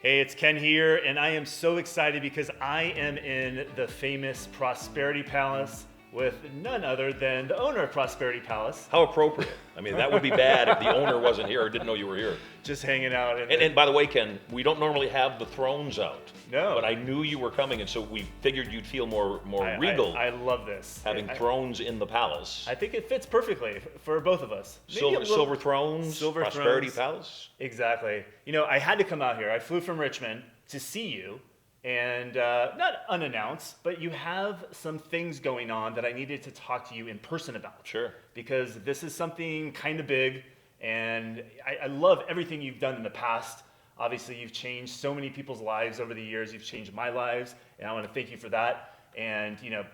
Hey, it's Ken here, and I am so excited because I am in the famous Prosperity Palace with none other than the owner of Prosperity Palace. How appropriate. I mean, that would be bad if the owner wasn't here or didn't know you were here. Just hanging out. And by the way, Ken, we don't normally have the thrones out. No. But I knew you were coming, and so we figured you'd feel more regal. I love this. Having thrones in the palace. I think it fits perfectly for both of us. Silver thrones, Prosperity thrones. Palace. Exactly. You know, I had to come out here. I flew from Richmond to see you. And not unannounced, but you have some things going on that I needed to talk to you in person about. Sure. Because this is something kind of big, and I love everything you've done in the past. Obviously, you've changed so many people's lives over the years. You've changed my lives, and I want to thank you for that. And, you know,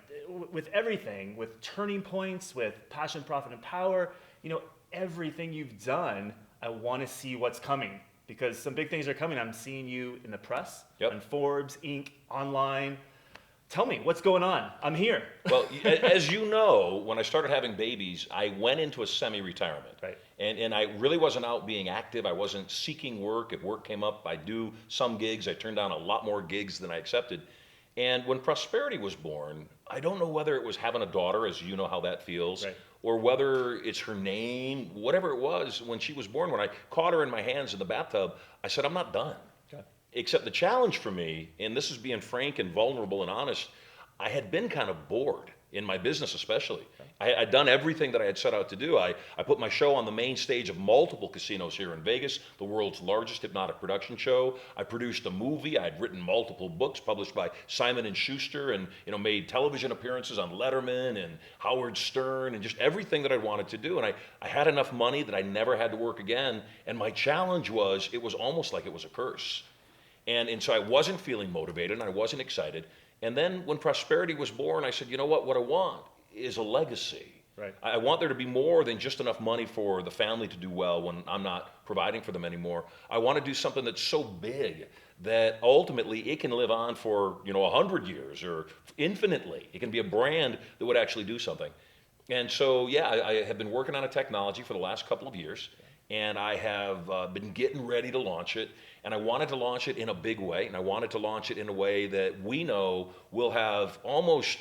with everything, with turning points, with passion, profit, and power, you know, everything you've done, I want to see what's coming. Because some big things are coming. I'm seeing you in the press, on Forbes, Inc., online. Tell me, what's going on? I'm here. Well, as you know, when I started having babies, I went into a semi-retirement. Right. And I really wasn't out being active. I wasn't seeking work. If work came up, I'd do some gigs. I turned down a lot more gigs than I accepted. And when Prosperity was born, I don't know whether it was having a daughter, as you know how that feels, right, or whether it's her name, whatever it was, when she was born, when I caught her in my hands in the bathtub, I said, I'm not done. Okay. Except the challenge for me, and this is being frank and vulnerable and honest, I had been kind of bored in my business especially. Okay. I'd done everything that I had set out to do. I put my show on the main stage of multiple casinos here in Vegas, the world's largest hypnotic production show. I produced a movie. I'd written multiple books published by Simon & Schuster, and made television appearances on Letterman and Howard Stern and just everything that I wanted to do. And I had enough money that I never had to work again. And my challenge was, it was almost like it was a curse. And so I wasn't feeling motivated and I wasn't excited. And then when Prosperity was born, I said, you know what I want is a legacy. Right. I want there to be more than just enough money for the family to do well when I'm not providing for them anymore. I want to do something that's so big that ultimately it can live on for 100 years or infinitely. It can be a brand that would actually do something. And so, I have been working on a technology for the last couple of years, and I have been getting ready to launch it. And I wanted to launch it in a big way, and I wanted to launch it in a way that we know will have almost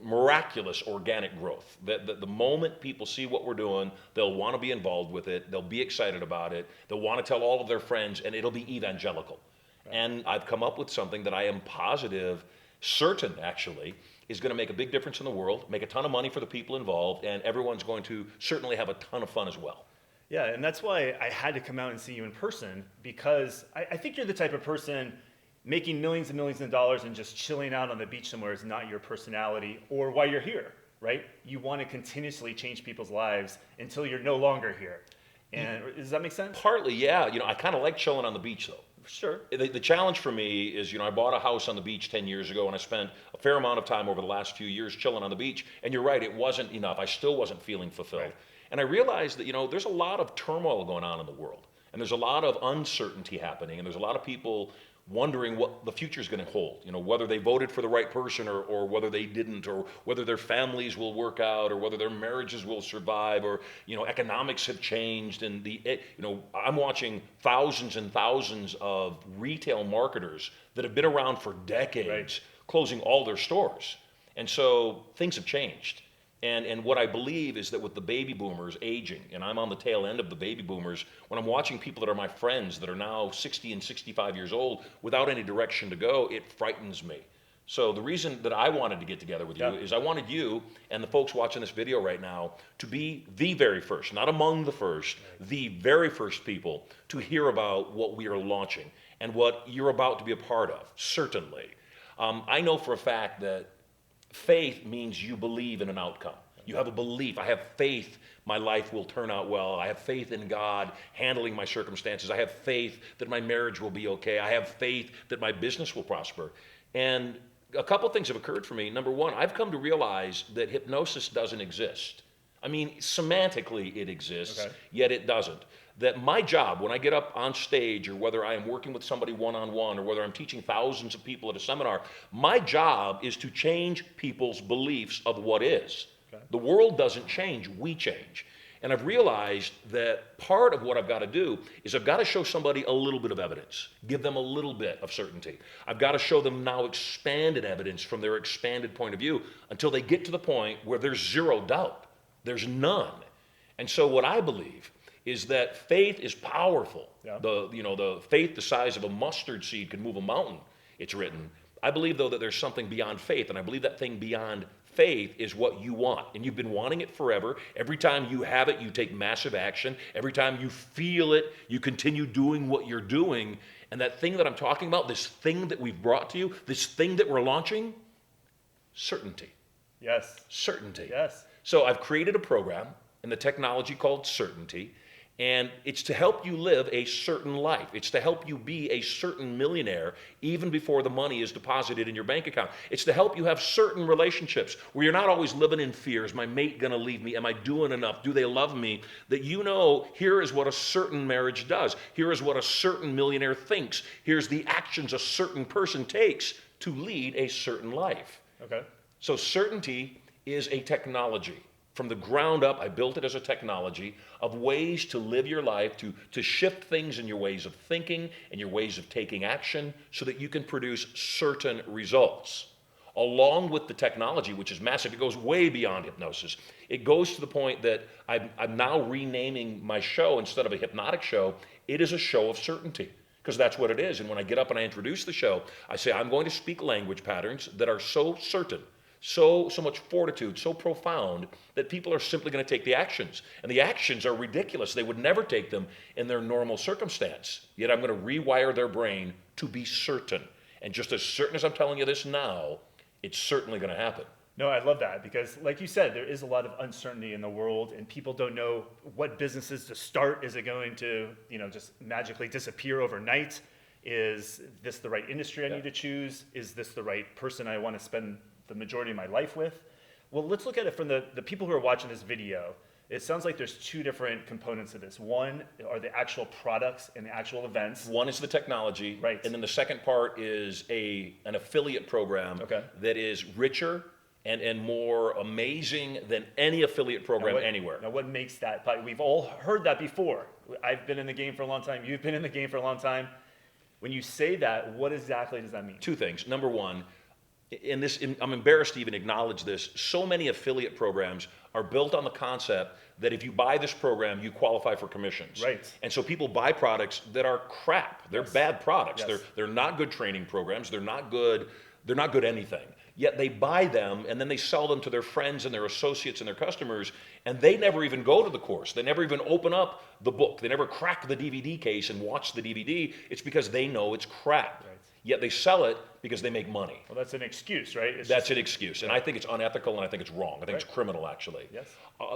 miraculous organic growth. That the moment people see what we're doing, they'll want to be involved with it, they'll be excited about it, they'll want to tell all of their friends, and it'll be evangelical. Right. And I've come up with something that I am positive, certain actually, is going to make a big difference in the world, make a ton of money for the people involved, and everyone's going to certainly have a ton of fun as well. Yeah, and that's why I had to come out and see you in person, because I think you're the type of person making millions and millions of dollars and just chilling out on the beach somewhere is not your personality or why you're here, right? You want to continuously change people's lives until you're no longer here. And does that make sense? Partly, yeah. I kind of like chilling on the beach, though. Sure. The challenge for me is, I bought a house on the beach 10 years ago, and I spent a fair amount of time over the last few years chilling on the beach. And you're right, it wasn't enough. I still wasn't feeling fulfilled. Right. And I realized that, there's a lot of turmoil going on in the world. And there's a lot of uncertainty happening. And there's a lot of people wondering what the future is going to hold. Whether they voted for the right person or whether they didn't, or whether their families will work out, or whether their marriages will survive, or, economics have changed. And I'm watching thousands and thousands of retail marketers that have been around for decades, right, closing all their stores. And so things have changed. And what I believe is that with the baby boomers aging, and I'm on the tail end of the baby boomers, when I'm watching people that are my friends that are now 60 and 65 years old without any direction to go, it frightens me. So the reason that I wanted to get together with you is I wanted you and the folks watching this video right now to be the very first, not among the first, the very first people to hear about what we are launching and what you're about to be a part of, certainly. I know for a fact that faith means you believe in an outcome. You have a belief. I have faith my life will turn out well. I have faith in God handling my circumstances. I have faith that my marriage will be okay. I have faith that my business will prosper. And a couple things have occurred for me. Number one, I've come to realize that hypnosis doesn't exist. I mean, semantically it exists, yet it doesn't. That my job, when I get up on stage, or whether I am working with somebody one-on-one, or whether I'm teaching thousands of people at a seminar, my job is to change people's beliefs of what is. The world doesn't change, we change. And I've realized that part of what I've got to do is I've got to show somebody a little bit of evidence, give them a little bit of certainty. I've got to show them now expanded evidence from their expanded point of view until they get to the point where there's zero doubt. There's none. And so what I believe is that faith is powerful. Yeah. The faith the size of a mustard seed can move a mountain, it's written. I believe, though, that there's something beyond faith, and I believe that thing beyond faith is what you want, and you've been wanting it forever. Every time you have it, you take massive action. Every time you feel it, you continue doing what you're doing. And that thing that I'm talking about, this thing that we've brought to you, this thing that we're launching, certainty. Yes. Certainty. Yes. So I've created a program in the technology called Certainty, and it's to help you live a certain life. It's to help you be a certain millionaire even before the money is deposited in your bank account. It's to help you have certain relationships where you're not always living in fear. Is my mate going to leave me? Am I doing enough? Do they love me? That you know, here is what a certain marriage does. Here is what a certain millionaire thinks. Here's the actions a certain person takes to lead a certain life. Okay. So certainty is a technology. From the ground up, I built it as a technology of ways to live your life, to shift things in your ways of thinking and your ways of taking action so that you can produce certain results. Along with the technology, which is massive, it goes way beyond hypnosis. It goes to the point that I'm now renaming my show, instead of a hypnotic show, it is a show of certainty. Because that's what it is. And when I get up and I introduce the show, I say I'm going to speak language patterns that are so certain, so much fortitude, so profound, that people are simply going to take the actions. And the actions are ridiculous. They would never take them in their normal circumstance. Yet I'm going to rewire their brain to be certain. And just as certain as I'm telling you this now, it's certainly going to happen. No, I love that, because like you said, there is a lot of uncertainty in the world, and people don't know what businesses to start. Is it going to, just magically disappear overnight? Is this the right industry I need to choose? Is this the right person I want to spend the majority of my life with? Well, let's look at it from the people who are watching this video. It sounds like there's two different components of this. One are the actual products and the actual events. One is the technology, right? And then the second part is an affiliate program that is richer and more amazing than any affiliate program anywhere. Now, what makes that? We've all heard that before. I've been in the game for a long time. You've been in the game for a long time. When you say that, what exactly does that mean? Two things. Number one, I'm embarrassed to even acknowledge this. So many affiliate programs are built on the concept that if you buy this program, you qualify for commissions. Right. And so people buy products that are crap. They're bad products. Yes. They're not good training programs. They're not good anything. Yet they buy them and then they sell them to their friends and their associates and their customers, and they never even go to the course. They never even open up the book. They never crack the DVD case and watch the DVD. It's because they know it's crap. Right. Yet they sell it because they make money. Well, that's an excuse, right? That's an excuse. And I think it's unethical, and I think it's wrong. I think it's criminal, actually. Yes.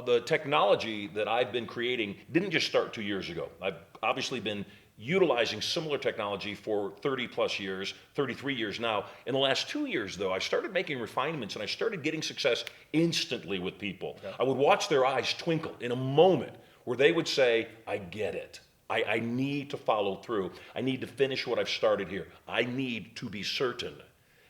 The technology that I've been creating didn't just start 2 years ago. I've obviously been utilizing similar technology for 30 plus years, 33 years now. In the last 2 years, though, I started making refinements and I started getting success instantly with people. Okay. I would watch their eyes twinkle in a moment where they would say, I get it. I need to follow through. I need to finish what I've started here. I need to be certain.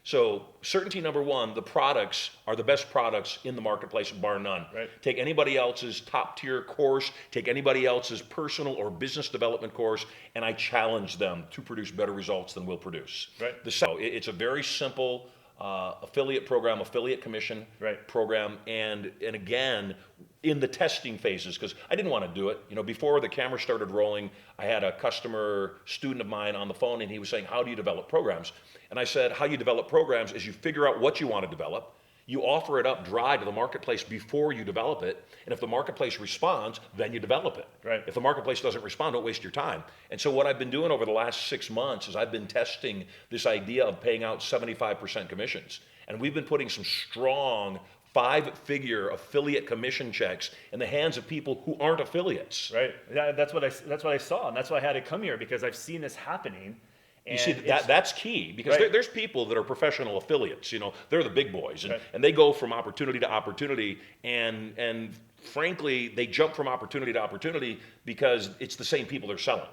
So certainty number one, the products are the best products in the marketplace, bar none. Right. Take anybody else's top tier course, take anybody else's personal or business development course, and I challenge them to produce better results than we'll produce. Right. It's a very simple affiliate program, affiliate commission program, and again, in the testing phases, because I didn't want to do it. Before the camera started rolling, I had a customer student of mine on the phone, and he was saying, how do you develop programs? And I said, how you develop programs is you figure out what you want to develop, you offer it up dry to the marketplace before you develop it, and if the marketplace responds, then you develop it. Right. If the marketplace doesn't respond, don't waste your time. And so what I've been doing over the last 6 months is I've been testing this idea of paying out 75% commissions. And we've been putting some strong 5-figure affiliate commission checks in the hands of people who aren't affiliates. Right. Yeah, that's what I saw, and that's why I had to come here, because I've seen this happening. You see, that's key, because there's people that are professional affiliates. They're the big boys, and they go from opportunity to opportunity, and frankly, they jump from opportunity to opportunity because it's the same people they're selling.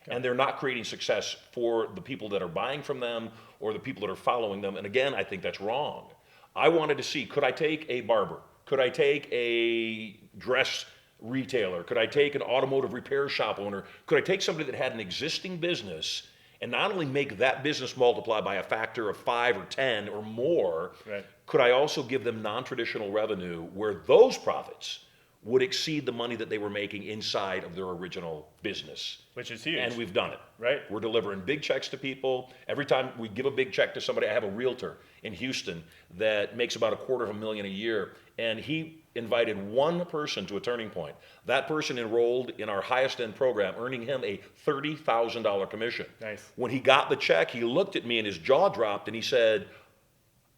Okay. And they're not creating success for the people that are buying from them or the people that are following them. And again, I think that's wrong. I wanted to see, could I take a barber? Could I take a dress retailer? Could I take an automotive repair shop owner? Could I take somebody that had an existing business and not only make that business multiply by a factor of 5 or 10 or more, Right. could I also give them non-traditional revenue where those profits would exceed the money that they were making inside of their original business? Which is huge. And we've done it. Right. We're delivering big checks to people. Every time we give a big check to somebody, I have a realtor in Houston that makes about $250,000 a year, and he invited one person to a turning point. That person enrolled in our highest end program, earning him a $30,000 commission. Nice. When he got the check, he looked at me and his jaw dropped and he said,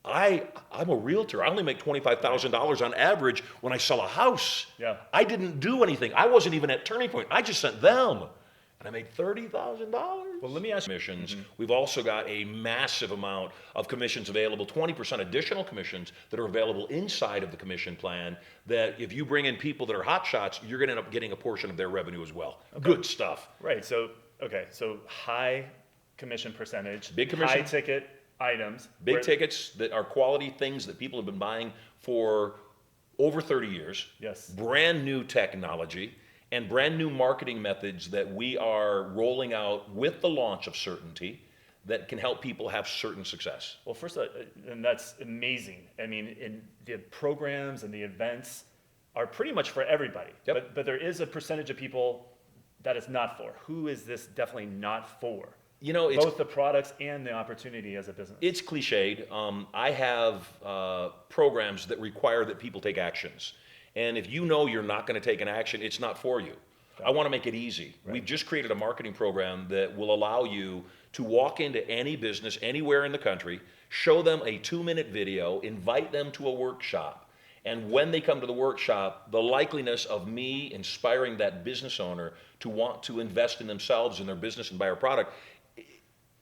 I'm a realtor. I only make $25,000 on average when I sell a house. Yeah. I didn't do anything. I wasn't even at turning point. I just sent them. And I made $30,000. Well, let me ask you. Commissions. We've also got a massive amount of commissions available, 20% additional commissions that are available inside of the commission plan, that if you bring in people that are hot shots, you're going to end up getting a portion of their revenue as well. Okay. Good stuff. Right. So high commission percentage, Big commission. high ticket items. Big tickets that are quality things that people have been buying for over 30 years. Yes. Brand new technology and brand new marketing methods that we are rolling out with the launch of Certainty that can help people have certain success. Well, first, and that's amazing. I mean, in the programs and the events are pretty much for everybody. Yep. But there is a percentage of people that it's not for. Who is this definitely not for? You know, it's Both the products and the opportunity as a business. It's cliched. I have programs that require that people take actions. And if you know you're not going to take an action, it's not for you. I want to make it easy. Right. We've just created a marketing program that will allow you to walk into any business anywhere in the country, show them a 2-minute video, invite them to a workshop. And when they come to the workshop, the likeliness of me inspiring that business owner to want to invest in themselves and their business and buy our product,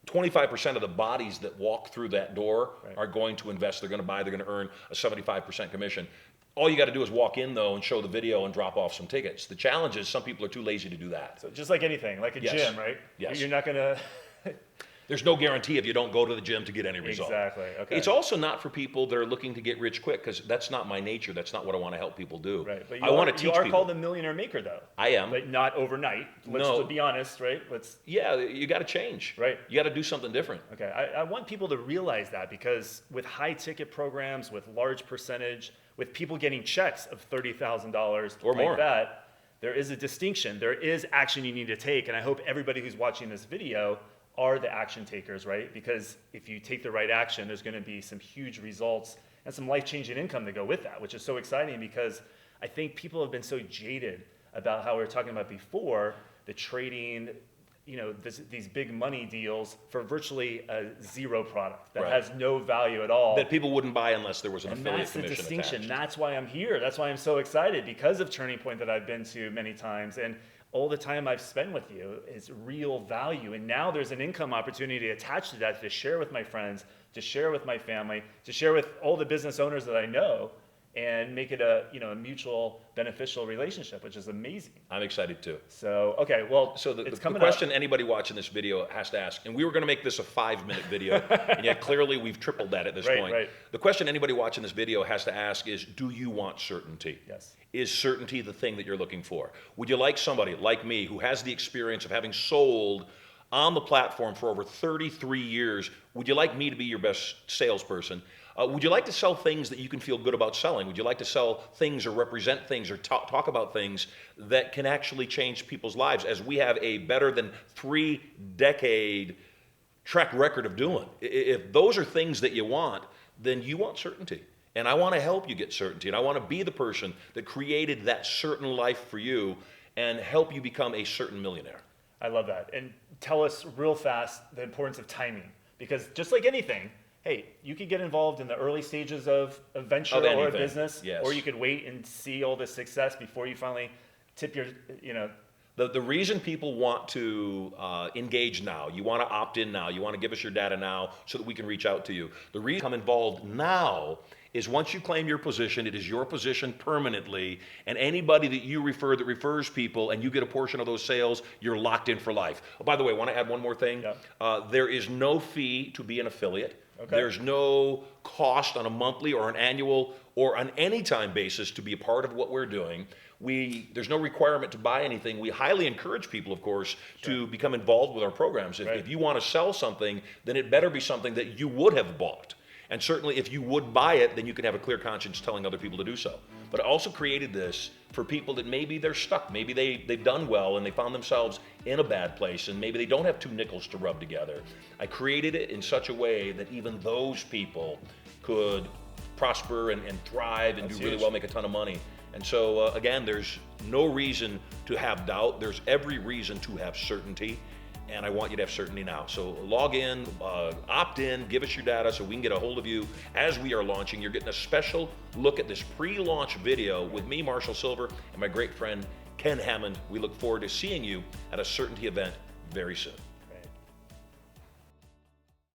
25% of the bodies that walk through that door are going to invest. They're going to buy. They're going to earn a 75% commission. All you got to do is walk in, though, and show the video and drop off some tickets. The challenge is some people are too lazy to do that. So just like anything, like a gym, right? Yes. You're not going to... There's no guarantee if you don't go to the gym to get any result. Exactly. Okay. It's also not for people that are looking to get rich quick, because that's not my nature. That's not what I want to help people do. Right. But I want to teach people. You are called a millionaire maker, though. I am. But not overnight. Let's be honest, right? Yeah, you got to change. Right. You got to do something different. Okay. I want people to realize that, because with high ticket programs, with large percentage, with people getting checks of $30,000 or like more, that, there is a distinction. There is action you need to take. And I hope everybody who's watching this video are the action takers, right? Because if you take the right action, there's going to be some huge results and some life-changing income to go with that, which is so exciting, because I think people have been so jaded about how we were talking about before, the trading, these big money deals for virtually a zero product that has no value at all. That people wouldn't buy unless there was an affiliate commission attached. And that's the distinction. Attached. That's why I'm here. That's why I'm so excited, because of Turning Point that I've been to many times. And all the time I've spent with you is real value. And now there's an income opportunity attached to that to share with my friends, to share with my family, to share with all the business owners that I know, and make it a mutual beneficial relationship, which is amazing. I'm excited too. So, okay, well, so the it's coming question up. Anybody watching this video has to ask, and we were going to make this a 5-minute video, and yet clearly we've tripled that at this point. Right. The question anybody watching this video has to ask is, do you want certainty? Yes. Is certainty the thing that you're looking for? Would you like somebody like me who has the experience of having sold on the platform for over 33 years? Would you like me to be your best salesperson? Would you like to sell things that you can feel good about selling? Would you like to sell things or represent things or talk about things that can actually change people's lives, as we have a better than 3-decade track record of doing? If those are things that you want, then you want certainty. And I want to help you get certainty. And I want to be the person that created that certain life for you and help you become a certain millionaire. I love that. And tell us real fast the importance of timing. Because just like anything, hey, you could get involved in the early stages of a venture or a business, or you could wait and see all the success before you finally tip your, The reason people want to engage now, you want to opt in now, you want to give us your data now so that we can reach out to you. The reason I'm involved now is once you claim your position, it is your position permanently, and anybody that you refer that refers people and you get a portion of those sales, you're locked in for life. Oh, by the way, I want to add one more thing. Yeah. There is no fee to be an affiliate. Okay. There's no cost on a monthly or an annual or on any time basis to be a part of what we're doing. There's no requirement to buy anything. We highly encourage people, of course, to become involved with our programs. If you want to sell something, then it better be something that you would have bought. And certainly if you would buy it, then you can have a clear conscience telling other people to do so. But I also created this for people that maybe they're stuck. Maybe they've done well and they found themselves in a bad place and maybe they don't have two nickels to rub together. I created it in such a way that even those people could prosper and thrive and do really well, make a ton of money. And so again, there's no reason to have doubt. There's every reason to have certainty. And I want you to have certainty now. So log in, opt in, give us your data so we can get a hold of you as we are launching. You're getting a special look at this pre-launch video with me, Marshall Sylver, and my great friend, Ken Hammond. We look forward to seeing you at a Certainty event very soon.